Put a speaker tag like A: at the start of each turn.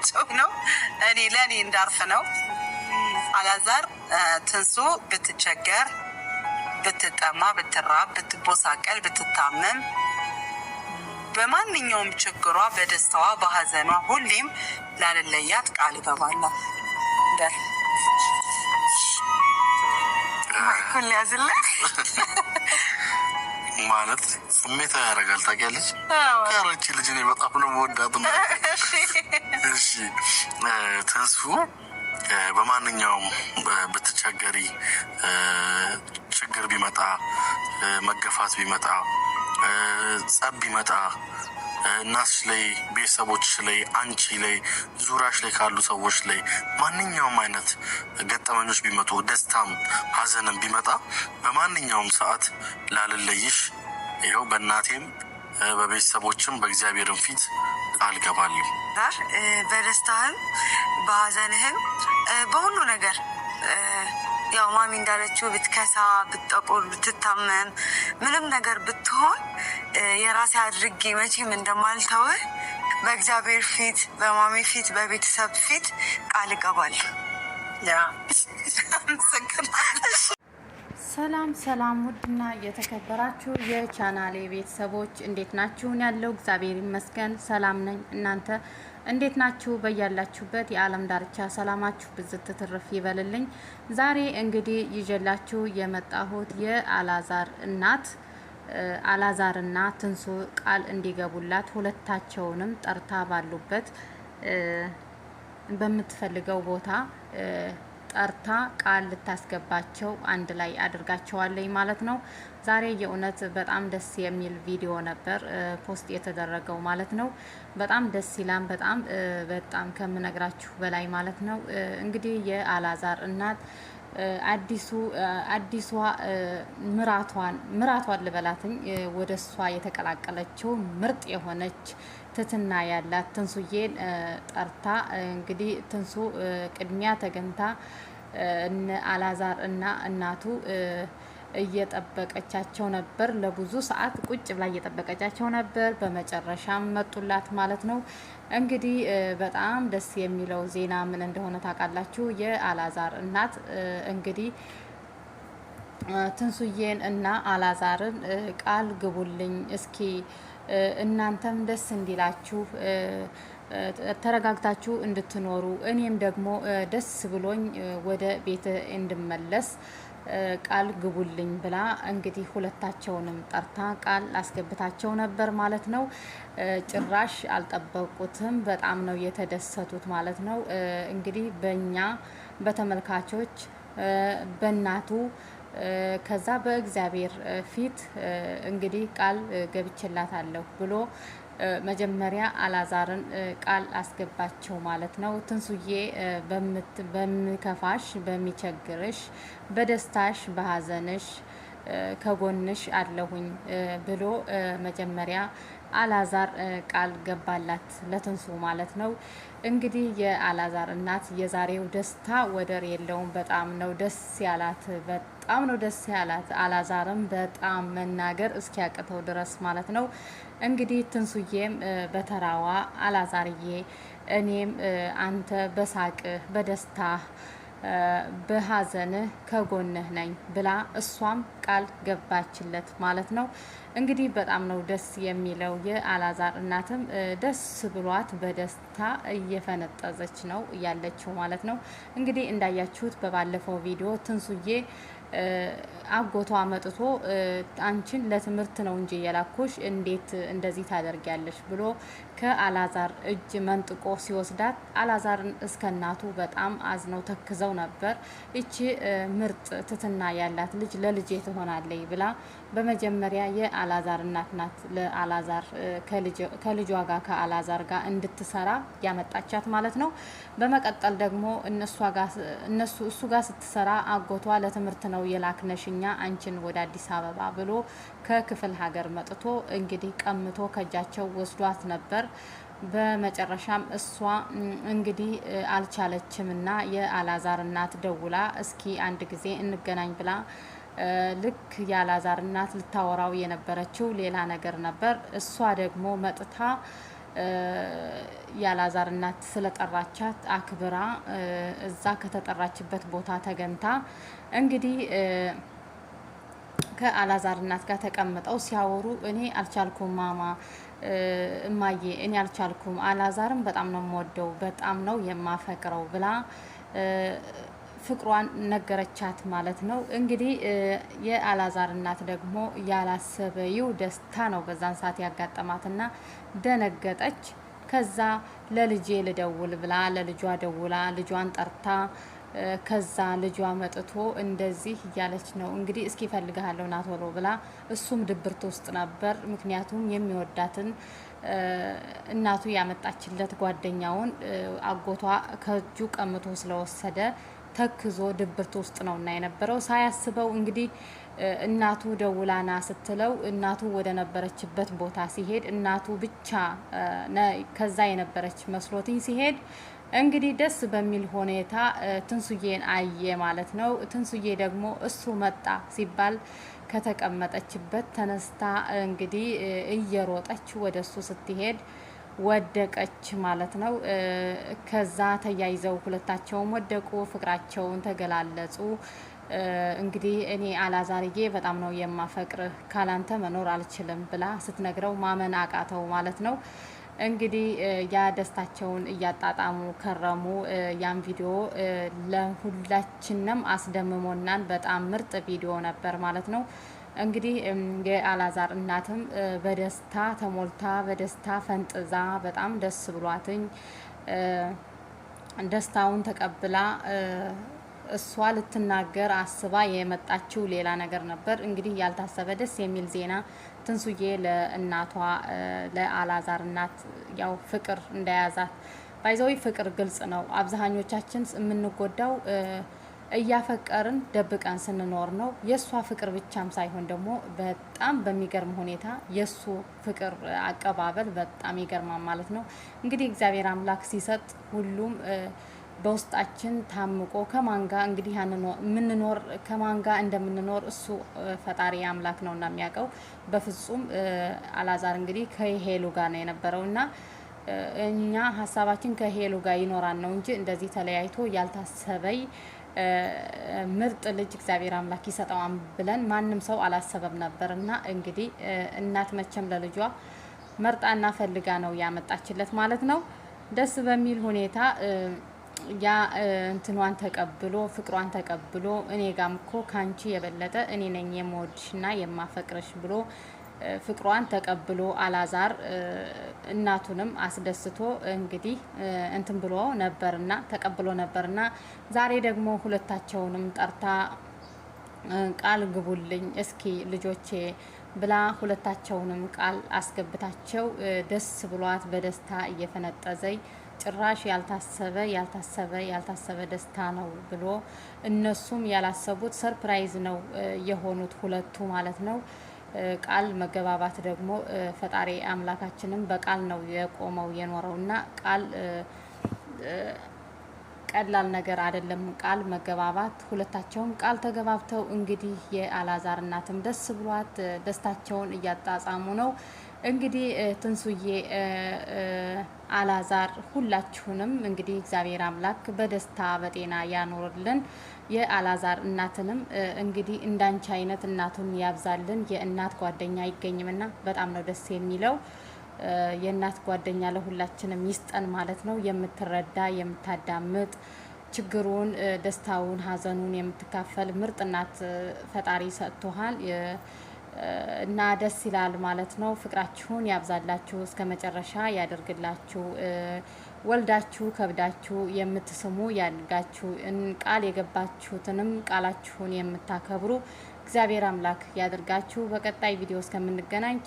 A: እንዳርፋቸው ነው። እኔ ለእኔ እንዳርፍ ነው። አላዛር ትንሱ ብትቸገር፣ ብትጠማ፣ ብትራብ፣ ብትቦሳቀል፣ ብትታመም በማንኛውም ችግሯ፣ በደስታዋ፣ በሀዘኗ ሁሌም ላለለያት ቃል እገባለሁ። ደር ማይኩል ያዝልህ
B: ማለት ስሜታ ያደርጋል። ታውቂያለሽ ከረቺ ልጅ እኔ በጣም ነው የምወዳት። እሺ ትንሱ በማንኛውም ብትቸገሪ፣ ችግር ቢመጣ፣ መገፋት ቢመጣ፣ ጸብ ቢመጣ እናትሽ ላይ፣ ቤተሰቦችሽ ላይ፣ አንቺ ላይ፣ ዙሪያሽ ላይ ካሉ ሰዎች ላይ ማንኛውም አይነት ገጠመኞች ቢመጡ፣ ደስታም ሀዘንም ቢመጣ በማንኛውም ሰዓት ላልለይሽ ይኸው በእናቴም በቤተሰቦችም በእግዚአብሔርም ፊት ቃል ገባለሁ።
A: በደስታህም በሀዘንህም በሁሉ ነገር ያው ማሚ እንዳለችው ብትከሳ፣ ብትጠቁር፣ ብትታመም፣ ምንም ነገር ብትሆን የራሴ አድርጌ መቼም እንደማልተውህ በእግዚአብሔር ፊት፣ በማሚ ፊት፣ በቤተሰብ ፊት ቃል እገባለሁ።
C: ሰላም ሰላም፣ ውድና የተከበራችሁ የቻናሌ ቤተሰቦች እንዴት ናችሁ? ያለው እግዚአብሔር ይመስገን ሰላም ነኝ። እናንተ እንዴት ናችሁ? በያላችሁበት የዓለም ዳርቻ ሰላማችሁ ብዝት ትርፍ ይበልልኝ። ዛሬ እንግዲህ ይዤላችሁ የመጣሁት የአላዛር እናት አላዛርና ትንሱ ቃል እንዲገቡላት ሁለታቸውንም ጠርታ ባሉበት በምትፈልገው ቦታ ጠርታ ቃል ልታስገባቸው አንድ ላይ አድርጋቸዋለኝ ማለት ነው። ዛሬ የእውነት በጣም ደስ የሚል ቪዲዮ ነበር ፖስት የተደረገው ማለት ነው። በጣም ደስ ይላል። በጣም ከምነግራችሁ በላይ ማለት ነው። እንግዲህ የአላዛር እናት አዲሷ ምራቷን ልበላትኝ ወደ እሷ የተቀላቀለችው ምርጥ የሆነች ትትና ያላት ትንሱዬን ጠርታ እንግዲህ ትንሱ ቅድሚያ ተገንታ አላዛር እና እናቱ እየጠበቀቻቸው ነበር። ለብዙ ሰዓት ቁጭ ብላ እየጠበቀቻቸው ነበር። በመጨረሻም መጡላት ማለት ነው። እንግዲህ በጣም ደስ የሚለው ዜና ምን እንደሆነ ታውቃላችሁ? የአላዛር እናት እንግዲህ ትንሱዬን እና አላዛርን ቃል ግቡልኝ እስኪ እናንተም ደስ እንዲላችሁ ተረጋግታችሁ እንድትኖሩ እኔም ደግሞ ደስ ብሎኝ ወደ ቤት እንድመለስ ቃል ግቡልኝ ብላ እንግዲህ ሁለታቸውንም ጠርታ ቃል አስገብታቸው ነበር ማለት ነው። ጭራሽ አልጠበቁትም። በጣም ነው የተደሰቱት ማለት ነው። እንግዲህ በእኛ በተመልካቾች በእናቱ ከዛ በእግዚአብሔር ፊት እንግዲህ ቃል ገብቼላታለሁ ብሎ መጀመሪያ አላዛርን ቃል አስገባቸው ማለት ነው። ትንሱዬ በሚከፋሽ፣ በሚቸግርሽ፣ በደስታሽ፣ በሀዘንሽ ከጎንሽ አለሁኝ ብሎ መጀመሪያ አላዛር ቃል ገባላት ለትንሱ ማለት ነው። እንግዲህ የአላዛር እናት የዛሬው ደስታ ወደር የለውም። በጣም ነው ደስ ያላት። አላዛርም በጣም መናገር እስኪያቅተው ድረስ ማለት ነው። እንግዲህ ትንሱዬም በተራዋ አላዛርዬ እኔም አንተ በሳቅህ በደስታ በሀዘንህ ከጎንህ ነኝ ብላ እሷም ቃል ገባችለት ማለት ነው። እንግዲህ በጣም ነው ደስ የሚለው። የአላዛር እናትም ደስ ብሏት በደስታ እየፈነጠዘች ነው ያለችው ማለት ነው። እንግዲህ እንዳያችሁት በባለፈው ቪዲዮ ትንሱዬ አጎቷ መጥቶ አንቺን ለትምህርት ነው እንጂ የላኩሽ እንዴት እንደዚህ ታደርጊያለሽ ብሎ ከአላዛር እጅ መንጥቆ ሲወስዳት አላዛርን እስከ እናቱ በጣም አዝነው ተክዘው ነበር። እቺ ምርጥ ትትና ያላት ልጅ ለልጄ ትሆናለች ብላ በመጀመሪያ የአላዛር እናት ናት ለአላዛር ከልጇ ጋር ከአላዛር ጋር እንድትሰራ ያመጣቻት ማለት ነው። በመቀጠል ደግሞ እሱ ጋር ስትሰራ አጎቷ ለትምህርት ነው የላክነሽኛ አንቺን ወደ አዲስ አበባ ብሎ ከክፍል ሀገር መጥቶ እንግዲህ ቀምቶ ከእጃቸው ወስዷት ነበር። በመጨረሻም እሷ እንግዲህ አልቻለችምና የአላዛር እናት ደውላ እስኪ አንድ ጊዜ እንገናኝ ብላ ልክ የአላዛር እናት ልታወራው የነበረችው ሌላ ነገር ነበር። እሷ ደግሞ መጥታ የአላዛር እናት ስለጠራቻት አክብራ እዛ ከተጠራችበት ቦታ ተገንታ እንግዲህ ከአላዛር እናት ጋር ተቀምጠው ሲያወሩ እኔ አልቻልኩም ማማ እማዬ እኔ አልቻልኩም፣ አላዛርም በጣም ነው የምወደው፣ በጣም ነው የማፈቅረው ብላ ፍቅሯን ነገረቻት ማለት ነው። እንግዲህ የአላዛር እናት ደግሞ ያላሰበው ደስታ ነው በዛን ሰዓት ያጋጠማትና ደነገጠች። ከዛ ለልጄ ልደውል ብላ ለልጇ ደውላ ልጇን ጠርታ ከዛ ልጇ መጥቶ እንደዚህ እያለች ነው እንግዲህ እስኪ ፈልግሃለሁ ና ቶሎ ብላ፣ እሱም ድብርት ውስጥ ነበር። ምክንያቱም የሚወዳትን እናቱ ያመጣችለት ጓደኛውን አጎቷ ከእጁ ቀምቶ ስለወሰደ ተክዞ ድብርት ውስጥ ነው እና የነበረው ሳያስበው እንግዲህ እናቱ ደውላና ስትለው እናቱ ወደ ነበረችበት ቦታ ሲሄድ እናቱ ብቻ ከዛ የነበረች መስሎትኝ ሲሄድ እንግዲህ ደስ በሚል ሁኔታ ትንሱዬን አየ ማለት ነው። ትንሱዬ ደግሞ እሱ መጣ ሲባል ከተቀመጠችበት ተነስታ እንግዲህ እየሮጠች ወደ እሱ ስትሄድ ወደቀች ማለት ነው። ከዛ ተያይዘው ሁለታቸውም ወደቁ፣ ፍቅራቸውን ተገላለጹ። እንግዲህ እኔ አላዛርዬ በጣም ነው የማፈቅርህ፣ ካላንተ መኖር አልችልም ብላ ስትነግረው ማመን አቃተው ማለት ነው። እንግዲህ ያ ደስታቸውን እያጣጣሙ ከረሙ። ያን ቪዲዮ ለሁላችንም አስደምሞናን በጣም ምርጥ ቪዲዮ ነበር ማለት ነው። እንግዲህ የአላዛር እናትም በደስታ ተሞልታ በደስታ ፈንጥዛ በጣም ደስ ብሏትኝ ደስታውን ተቀብላ እሷ ልትናገር አስባ የመጣችው ሌላ ነገር ነበር። እንግዲህ ያልታሰበ ደስ የሚል ዜና ትንሱዬ ለእናቷ ለአላዛር እናት ያው ፍቅር እንደያዛት ባይዘዊ ፍቅር ግልጽ ነው። አብዛኞቻችን የምንጎዳው እያፈቀርን ደብቀን ስንኖር ነው። የእሷ ፍቅር ብቻም ሳይሆን ደግሞ በጣም በሚገርም ሁኔታ የእሱ ፍቅር አቀባበል በጣም ይገርማል ማለት ነው። እንግዲህ እግዚአብሔር አምላክ ሲሰጥ ሁሉም በውስጣችን ታምቆ ከማንጋ እንግዲህ የምንኖር ከማንጋ እንደምንኖር እሱ ፈጣሪ አምላክ ነውና የሚያውቀው። በፍጹም አላዛር እንግዲህ ከሄሉ ጋር ነው የነበረውና እኛ ሀሳባችን ከሄሉ ጋር ይኖራል ነው እንጂ እንደዚህ ተለያይቶ ያልታሰበይ ምርጥ ልጅ እግዚአብሔር አምላክ ይሰጠዋል ብለን ማንም ሰው አላሰበም ነበርና እንግዲህ እናት መቼም ለልጇ መርጣና ፈልጋ ነው ያመጣችለት ማለት ነው። ደስ በሚል ሁኔታ ያ እንትኗን ተቀብሎ ፍቅሯን ተቀብሎ እኔ ጋም እኮ ካንቺ የበለጠ እኔ ነኝ የምወድሽና የማፈቅርሽ ብሎ ፍቅሯን ተቀብሎ አላዛር እናቱንም አስደስቶ እንግዲህ እንትን ብሎ ነበርና ተቀብሎ ነበርና ዛሬ ደግሞ ሁለታቸውንም ጠርታ ቃል ግቡልኝ እስኪ ልጆቼ ብላ ሁለታቸውንም ቃል አስገብታቸው ደስ ብሏት በደስታ እየፈነጠዘይ ጭራሽ ያልታሰበ ደስታ ነው ብሎ እነሱም ያላሰቡት ሰርፕራይዝ ነው የሆኑት ሁለቱ ማለት ነው። ቃል መገባባት ደግሞ ፈጣሪ አምላካችንም በቃል ነው የቆመው የኖረውና ቃል ቀላል ነገር አይደለም። ቃል መገባባት ሁለታቸውም ቃል ተገባብተው እንግዲህ የአላዛር እናትም ደስ ብሏት ደስታቸውን እያጣጣሙ ነው። እንግዲህ ትንሱዬ አላዛር ሁላችሁንም እንግዲህ እግዚአብሔር አምላክ በደስታ በጤና ያኖርልን። የአላዛር እናትንም እንግዲህ እንዳንቺ አይነት እናቱን ያብዛልን። የእናት ጓደኛ አይገኝምና በጣም ነው ደስ የሚለው። የእናት ጓደኛ ለሁላችንም ይስጠን ማለት ነው። የምትረዳ የምታዳምጥ ችግሩን፣ ደስታውን፣ ሀዘኑን የምትካፈል ምርጥ እናት ፈጣሪ ሰጥቶሃል እና ደስ ይላል ማለት ነው። ፍቅራችሁን ያብዛላችሁ፣ እስከ መጨረሻ ያደርግላችሁ። ወልዳችሁ ከብዳችሁ የምትስሙ ያድጋችሁ። ቃል የገባችሁትንም ቃላችሁን የምታከብሩ እግዚአብሔር አምላክ ያደርጋችሁ። በቀጣይ ቪዲዮ እስከምንገናኝ